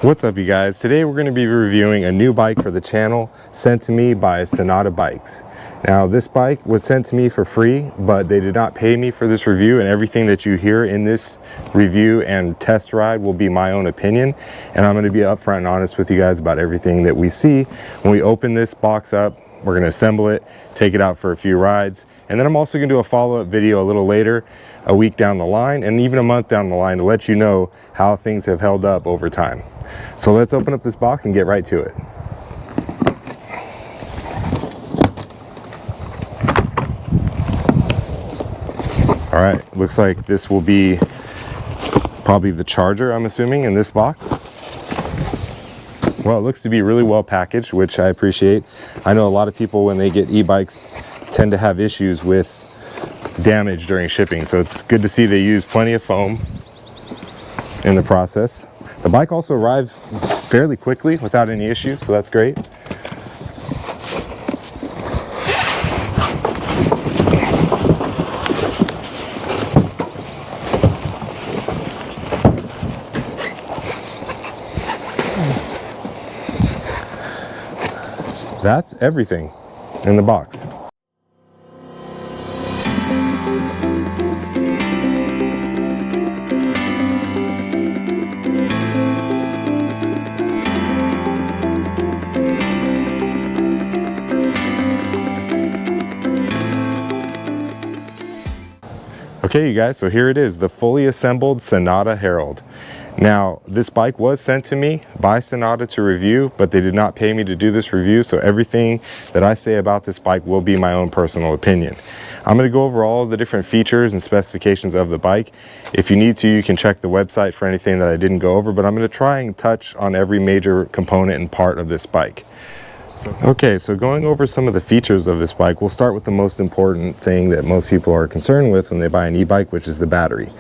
What's up, you guys? Today we're going to be reviewing a new bike for the channel sent to me by Senada Bikes. Now, this bike was sent to me for free, but they did not pay me for this review, and everything that you hear in this review and test ride will be my own opinion, and I'm going to be upfront and honest with you guys about everything that we see when we open this box up. We're going to assemble it, take it out for a few rides, and then I'm also going to do a follow-up video a little later, a week down the line, and even a month down the line, to let you know how things have held up over time. So let's open up this box and get right to it. All right, looks like this will be probably the charger, I'm assuming, in this box. Well, it looks to be really well packaged, which I appreciate. I know a lot of people, when they get e-bikes, tend to have issues with damage during shipping, so it's good to see they use plenty of foam in the process. The bike also arrived fairly quickly without any issues, so that's great. That's everything in the box. Okay, you guys, so here it is, the fully assembled Senada HERALD. Now, this bike was sent to me by Senada to review, but they did not pay me to do this review, so everything that I say about this bike will be my own personal opinion. I'm going to go over all of the different features and specifications of the bike. If you need to, you can check the website for anything that I didn't go over, but I'm going to try and touch on every major component and part of this bike. Okay, so going over some of the features of this bike, we'll start with the most important thing that most people are concerned with when they buy an e-bike, which is the battery.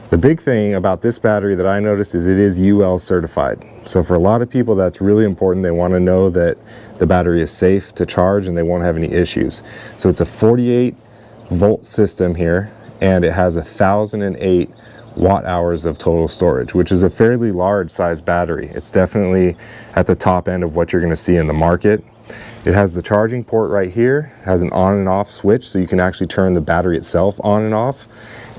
The big thing about this battery that I noticed is it is UL certified. So for a lot of people, that's really important. They want to know that the battery is safe to charge and they won't have any issues. So it's a 48-volt system here, and it has 1,008 watt-hours of total storage, which is a fairly large size battery. It's definitely at the top end of what you're going to see in the market. It has the charging port right here, it has an on and off switch, so you can actually turn the battery itself on and off.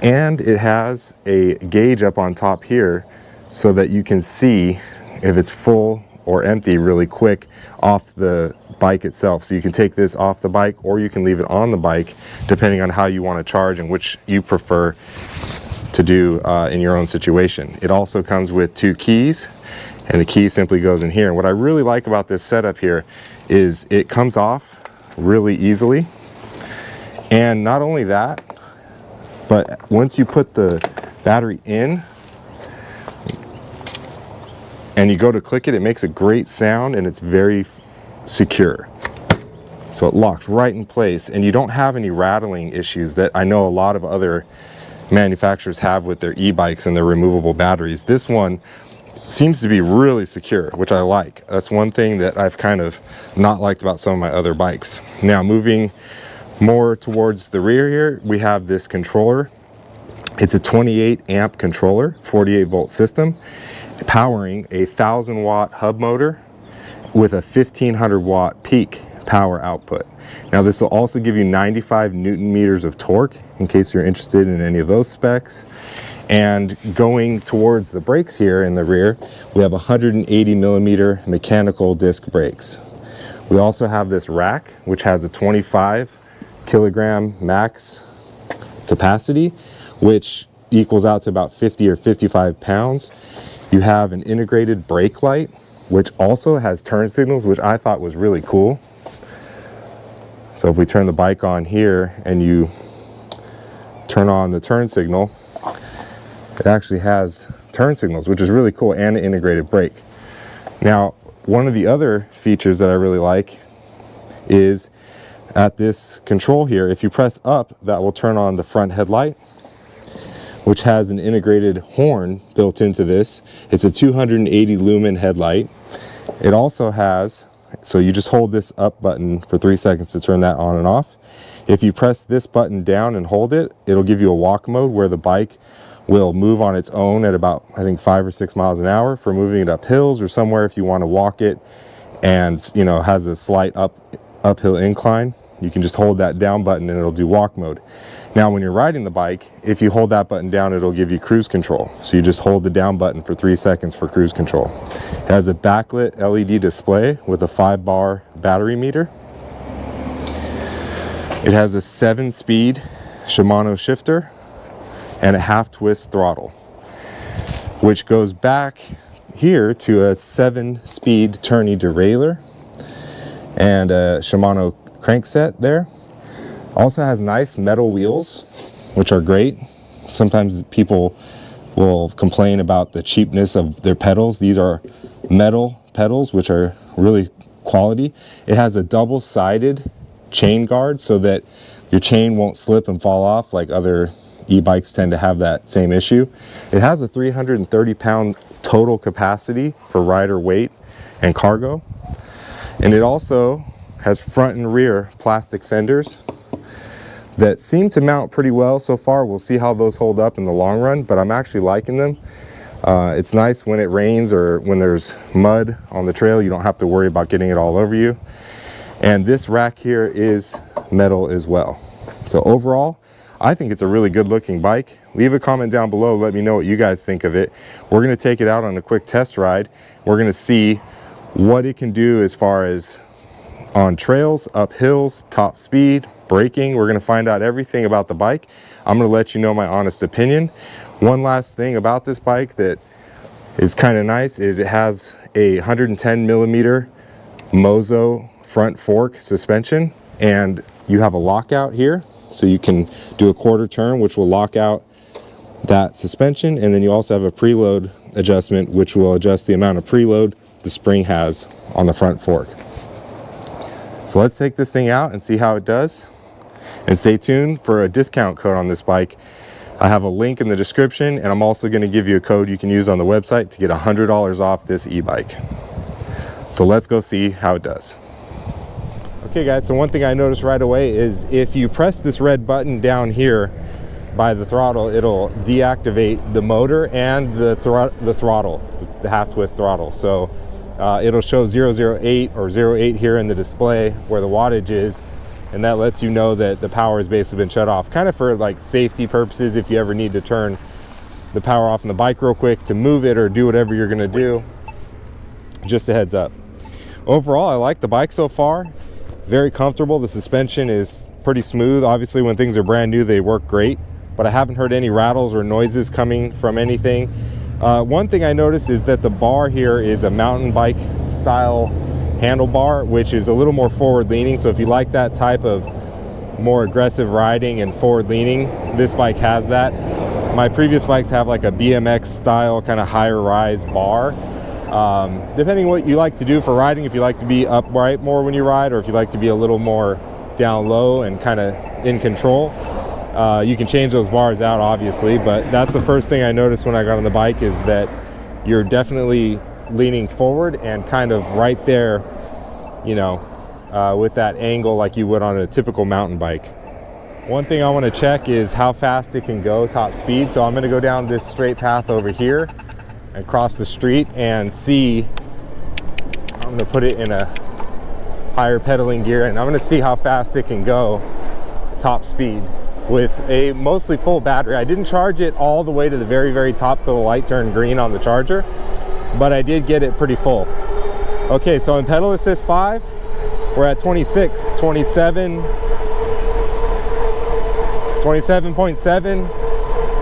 And it has a gauge up on top here so that you can see if it's full or empty really quick off the bike itself. So you can take this off the bike, or you can leave it on the bike, depending on how you want to charge and which you prefer to do in your own situation. It also comes with 2 keys, and the key simply goes in here. And what I really like about this setup here is it comes off really easily. And not only that, but once you put the battery in and you go to click it, it makes a great sound and it's very secure. So it locks right in place, and you don't have any rattling issues that I know a lot of other manufacturers have with their e-bikes and their removable batteries. This one seems to be really secure, which I like. That's one thing that I've kind of not liked about some of my other bikes. Now, moving more towards the rear here, we have this controller. It's a 28 amp controller, 48-volt system, powering a 1,000-watt hub motor with a 1,500 watt peak power output. Now, this will also give you 95 Newton meters of torque, in case you're interested in any of those specs. And going towards the brakes here in the rear, we have 180 millimeter mechanical disc brakes. We also have this rack, which has a 25 kilogram max capacity, which equals out to about 50 or 55 pounds. You have an integrated brake light, which also has turn signals, which I thought was really cool. So if we turn the bike on here and you turn on the turn signal, it actually has turn signals, which is really cool, and an integrated brake. Now, one of the other features that I really like is at this control here, if you press up, that will turn on the front headlight, which has an integrated horn built into this. It's a 280 lumen headlight. It also has, so you just hold this up button for 3 seconds to turn that on and off. If you press this button down and hold it, it'll give you a walk mode where the bike will move on its own at about, I think, 5 or 6 miles an hour for moving it up hills or somewhere if you want to walk it, and you know, has a slight uphill incline. You can just hold that down button and it'll do walk mode. Now when you're riding the bike, if you hold that button down, it'll give you cruise control. So you just hold the down button for 3 seconds for cruise control. It has a backlit LED display with a 5-bar battery meter. It has a 7-speed Shimano shifter and a half-twist throttle, which goes back here to a 7-speed tourney derailleur and a Shimano crankset there. Also has nice metal wheels, which are great. Sometimes people will complain about the cheapness of their pedals. These are metal pedals, which are really quality. It has a double-sided chain guard so that your chain won't slip and fall off like other e-bikes tend to have that same issue. It has a 330-pound total capacity for rider weight and cargo. And it also has front and rear plastic fenders that seem to mount pretty well so far. We'll see how those hold up in the long run, but I'm actually liking them. It's nice when it rains or when there's mud on the trail. You don't have to worry about getting it all over you. And this rack here is metal as well. So overall, I think it's a really good looking bike. Leave a comment down below, let me know what you guys think of it. We're gonna take it out on a quick test ride. We're gonna see what it can do as far as on trails, up hills, top speed, braking. We're gonna find out everything about the bike. I'm gonna let you know my honest opinion. One last thing about this bike that is kind of nice is it has a 110 millimeter Mozo front fork suspension, and you have a lockout here, so you can do a quarter turn, which will lock out that suspension, and then you also have a preload adjustment, which will adjust the amount of preload the spring has on the front fork. So let's take this thing out and see how it does. And stay tuned for a discount code on this bike. I have a link in the description, and I'm also going to give you a code you can use on the website to get $100 off this e-bike. So let's go see how it does. Okay guys, so one thing I noticed right away is if you press this red button down here by the throttle, it'll deactivate the motor and the throttle, the half-twist throttle. So it'll show 008 or 08 here in the display where the wattage is, and that lets you know that the power has basically been shut off, kind of for like safety purposes. If you ever need to turn the power off on the bike real quick to move it or do whatever you're gonna do, just a heads up. Overall, I like the bike so far. Very comfortable. The suspension is pretty smooth. Obviously when things are brand new, they work great, but I haven't heard any rattles or noises coming from anything. One thing I noticed is that the bar here is a mountain bike style handlebar, which is a little more forward leaning. So if you like that type of more aggressive riding and forward leaning, this bike has that. My previous bikes have like a BMX style kind of higher rise bar. Depending what you like to do for riding, if you like to be upright more when you ride, or if you like to be a little more down low and kind of in control, you can change those bars out obviously. But that's the first thing I noticed when I got on the bike, is that you're definitely leaning forward and kind of right there, you know, with that angle like you would on a typical mountain bike. One thing I want to check is how fast it can go top speed. So I'm going to go down this straight path over here and cross the street and see. I'm going to put it in a higher pedaling gear, and I'm going to see how fast it can go top speed with a mostly full battery. I didn't charge it all the way to the very, very top till the light turned green on the charger, but I did get it pretty full. Okay, so in pedal assist 5, we're at 26, 27, 27.7,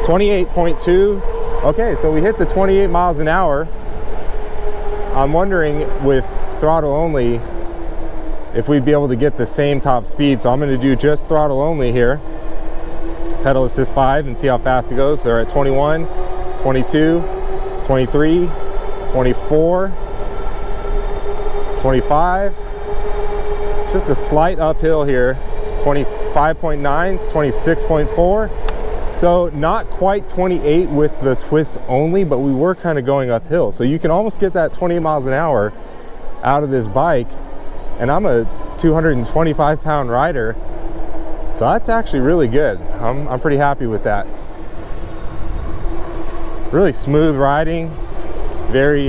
28.2. Okay, so we hit the 28 miles an hour. I'm wondering with throttle only if we'd be able to get the same top speed. So I'm going to do just throttle only here, pedal assist 5, and see how fast it goes. So we're at 21, 22, 23, 24, 25, just a slight uphill here, 25.9, 26.4. So not quite 28 with the twist only, but we were kind of going uphill. So you can almost get that 20 miles an hour out of this bike. And I'm a 225 pound rider, so that's actually really good. I'm pretty happy with that. Really smooth riding, very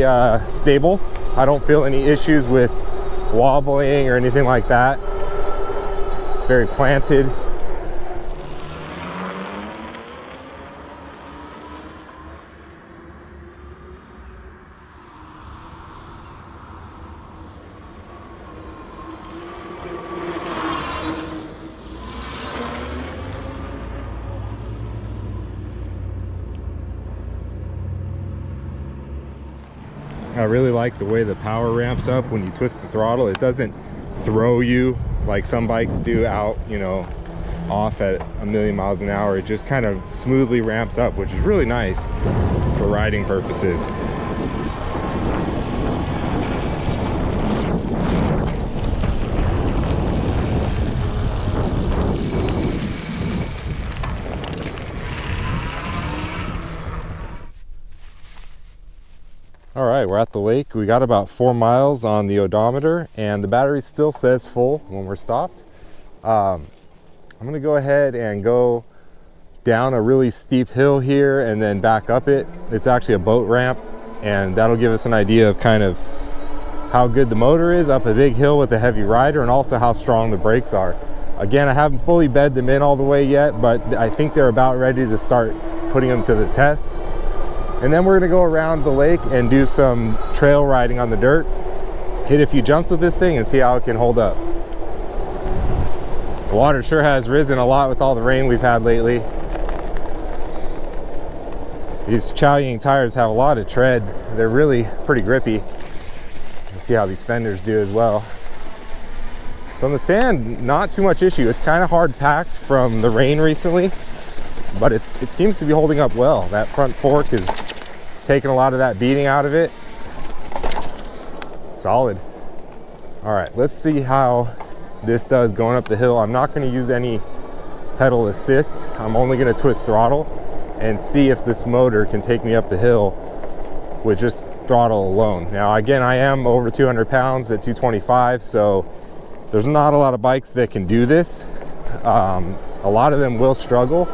stable. I don't feel any issues with wobbling or anything like that. It's very planted. I really like the way the power ramps up when you twist the throttle. It doesn't throw you like some bikes do out, you know, off at a million miles an hour. It just kind of smoothly ramps up, which is really nice for riding purposes. All right, we're at the lake. We got about 4 miles on the odometer and the battery still says full when we're stopped. I'm gonna go ahead and go down a really steep hill here and then back up it. It's actually a boat ramp, and that'll give us an idea of kind of how good the motor is up a big hill with a heavy rider, and also how strong the brakes are. Again, I haven't fully bed them in all the way yet, but I think they're about ready to start putting them to the test. And then we're gonna go around the lake and do some trail riding on the dirt, hit a few jumps with this thing and see how it can hold up. The water sure has risen a lot with all the rain we've had lately. These Chaoying tires have a lot of tread. They're really pretty grippy. Let's see how these fenders do as well. So on the sand, not too much issue. It's kind of hard packed from the rain recently, but it seems to be holding up well. That front fork is taking a lot of that beating out of it. Solid. All right, let's see how this does going up the hill. I'm not going to use any pedal assist. I'm only going to twist throttle and see if this motor can take me up the hill with just throttle alone. Now again, I am over 200 pounds at 225, so there's not a lot of bikes that can do this. A lot of them will struggle,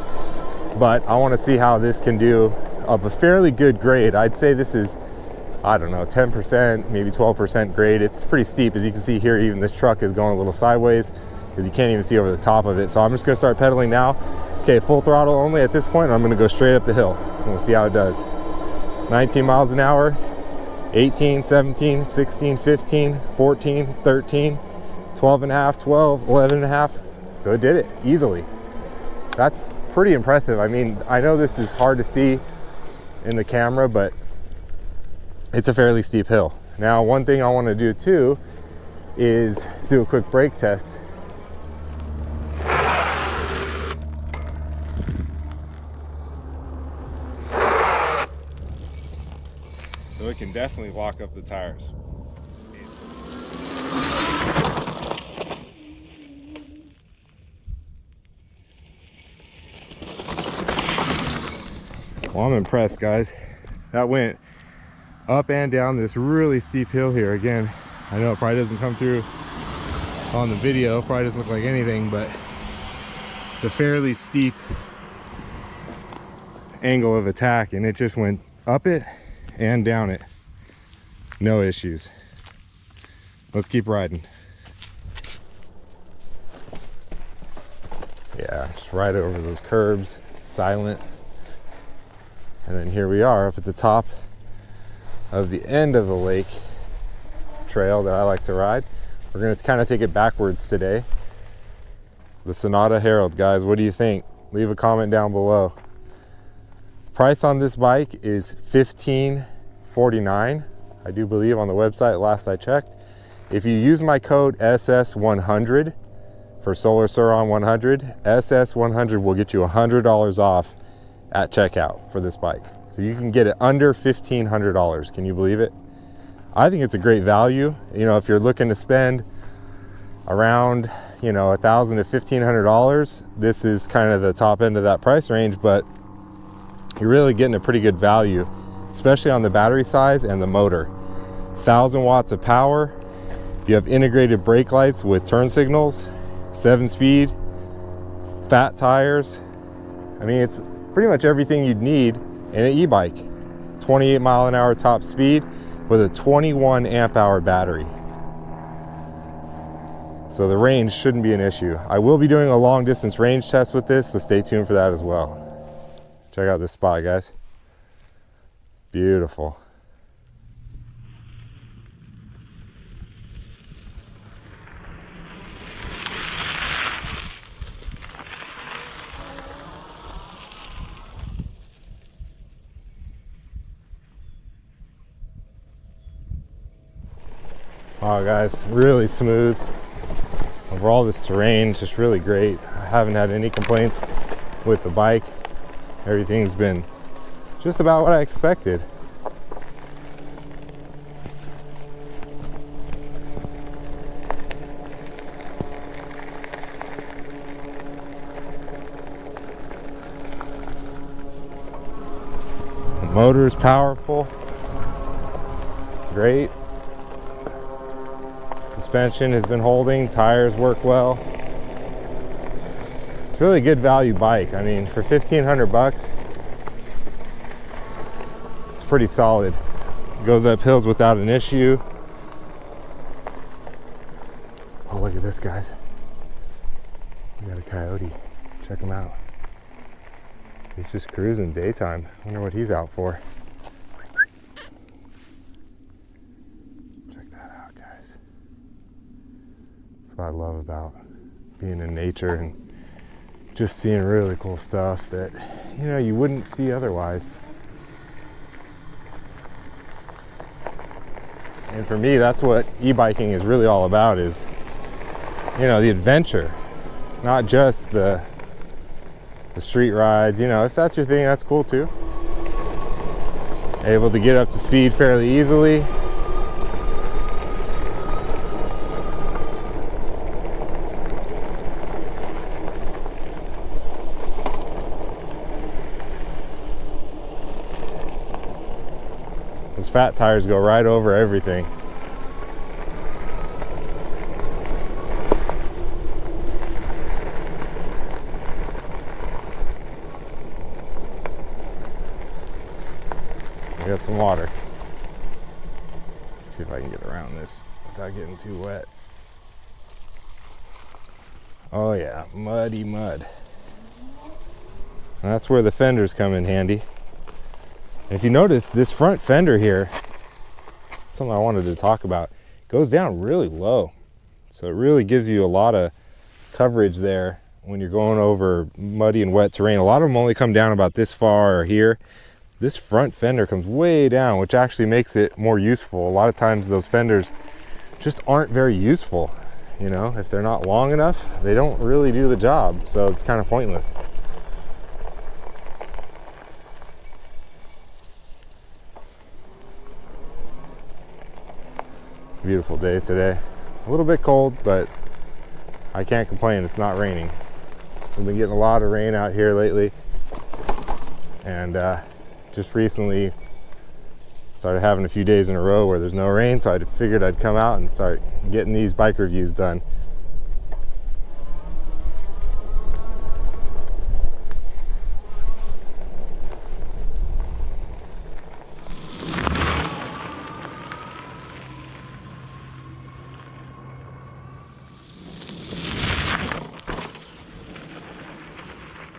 but I want to see how this can do of a fairly good grade. I'd say this is, I don't know, 10%, maybe 12% grade. It's pretty steep. As you can see here, even this truck is going a little sideways because you can't even see over the top of it. So I'm just gonna start pedaling now. Okay, full throttle only at this point. I'm gonna go straight up the hill and we'll see how it does. 19 miles an hour, 18, 17, 16, 15, 14, 13, 12 and a half, 12, 11 and a half. So it did it easily. That's pretty impressive. I mean, I know this is hard to see in the camera, but it's a fairly steep hill. Now, one thing I want to do too is do a quick brake test. So it can definitely lock up the tires. Well, I'm impressed, guys. That went up and down this really steep hill here. Again, I know it probably doesn't come through on the video, probably doesn't look like anything, but it's a fairly steep angle of attack, and it just went up it and down it. No issues. Let's keep riding. Yeah, just right over those curbs, silent. And then here we are up at the top of the end of the lake trail that I like to ride. We're going to kind of take it backwards today. The Senada HERALD, guys, what do you think? Leave a comment down below. Price on this bike is $15.49, I do believe, on the website last I checked. If you use my code SS100 for Solar Surron 100, SS100 will get you $100 off at checkout for this bike. So you can get it under $1,500. Can you believe it? I think it's a great value. You know, if you're looking to spend around, you know, $1,000 to $1,500, this is kind of the top end of that price range, but you're really getting a pretty good value, especially on the battery size and the motor. 1,000 watts of power. You have integrated brake lights with turn signals, 7-speed, fat tires. I mean, it's pretty much everything you'd need in an e-bike. 28-mile-an-hour top speed with a 21 amp hour battery. So the range shouldn't be an issue. I will be doing a long distance range test with this, so stay tuned for that as well. Check out this spot, guys. Beautiful. Wow, guys, really smooth. Overall, this terrain is just really great. I haven't had any complaints with the bike. Everything's been just about what I expected. The motor is powerful, great. Suspension has been holding, tires work well. It's really a good value bike. I mean, for 1,500 bucks, it's pretty solid. It goes up hills without an issue. Oh, look at this, guys. We got a coyote. Check him out. He's just cruising daytime. I wonder what he's out for. What I love about being in nature and just seeing really cool stuff that, you know, you wouldn't see otherwise. And for me, that's what e-biking is really all about, is, you know, the adventure, not just the street rides. You know, if that's your thing, that's cool too. Able to get up to speed fairly easily. Those fat tires go right over everything. I got some water. Let's see if I can get around this without getting too wet. Oh yeah, muddy mud. And that's where the fenders come in handy. If you notice, this front fender here, something I wanted to talk about, goes down really low. So it really gives you a lot of coverage there when you're going over muddy and wet terrain. A lot of them only come down about this far or here. This front fender comes way down, which actually makes it more useful. A lot of times those fenders just aren't very useful. You know, if they're not long enough, they don't really do the job. So it's kind of pointless. Beautiful day today. A little bit cold, but I can't complain. It's not raining. We've been getting a lot of rain out here lately, and just recently started having a few days in a row where there's no rain, so I figured I'd come out and start getting these bike reviews done.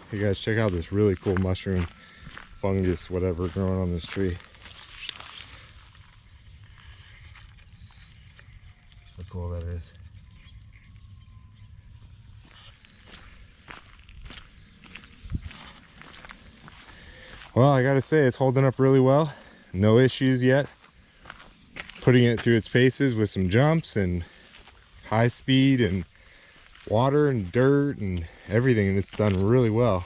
Hey guys, check out this really cool mushroom, fungus, whatever, growing on this tree. How cool that is. Well, I gotta say, it's holding up really well. No issues yet. Putting it through its paces with some jumps and high speed and water and dirt and everything, and it's done really well.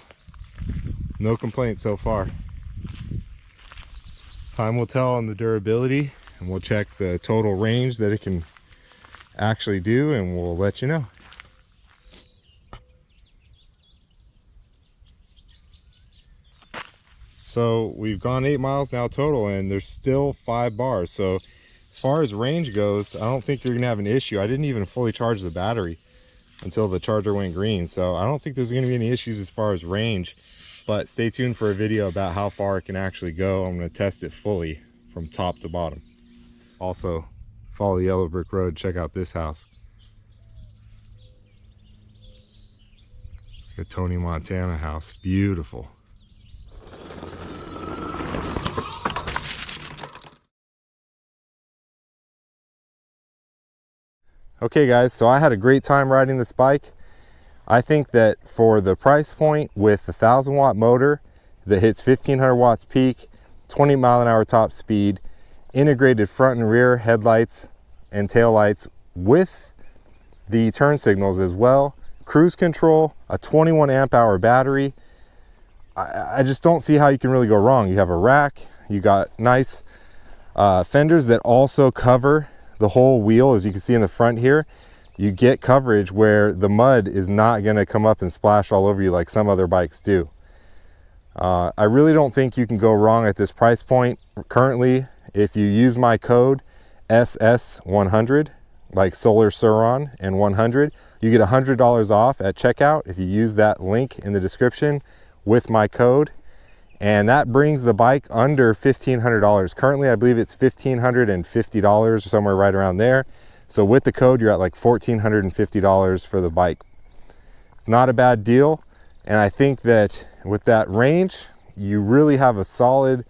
No complaints so far. Time will tell on the durability, and we'll check the total range that it can actually do, and we'll let you know. So we've gone 8 miles now total, and there's still 5 bars. So as far as range goes, I don't think you're gonna have an issue. I didn't even fully charge the battery until the charger went green, so I don't think there's going to be any issues as far as range. but stay tuned for a video about how far it can actually go. I'm going to test it fully from top to bottom. Also, follow the yellow brick road. Check out this house. A Tony Montana house. Beautiful. Okay guys, so I had a great time riding this bike. I think that for the price point with the 1,000-watt motor that hits 1,500 watts peak, 20 mile an hour top speed, integrated front and rear headlights and tail lights with the turn signals as well, cruise control, a 21 amp hour battery, I just don't see how you can really go wrong. You have a rack, you got nice fenders that also cover the whole wheel. As you can see in the front here, you get coverage where the mud is not going to come up and splash all over you like some other bikes do. I really don't think you can go wrong at this price point. Currently, if you use my code SS100, like Solar Surron and 100, you get $100 off at checkout if you use that link in the description with my code. And that brings the bike under $1,500. Currently, I believe it's $1,550 or somewhere right around there. So with the code, you're at like $1,450 for the bike. It's not a bad deal. And I think that with that range, you really have a solid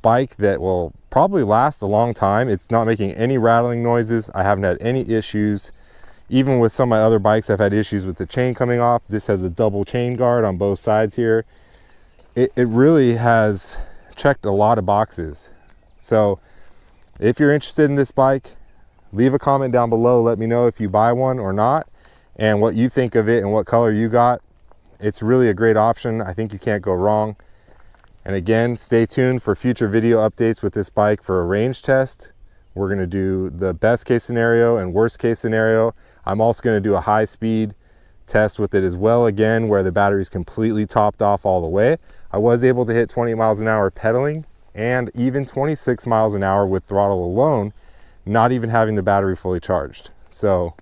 bike that will probably last a long time. It's not making any rattling noises. I haven't had any issues. Even with some of my other bikes, I've had issues with the chain coming off. This has a double chain guard on both sides here. It really has checked a lot of boxes. So if you're interested in this bike, leave a comment down below. Let me know if you buy one or not and what you think of it and what color you got. It's really a great option. I think you can't go wrong. And again, stay tuned for future video updates with this bike for a range test. We're going to do the best case scenario and worst case scenario. I'm also going to do a high speed test with it as well, again, where the battery's completely topped off all the way. I was able to hit 20 miles an hour pedaling and even 26 miles an hour with throttle alone, not even having the battery fully charged. So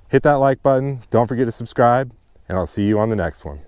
hit that like button, don't forget to subscribe, and I'll see you on the next one.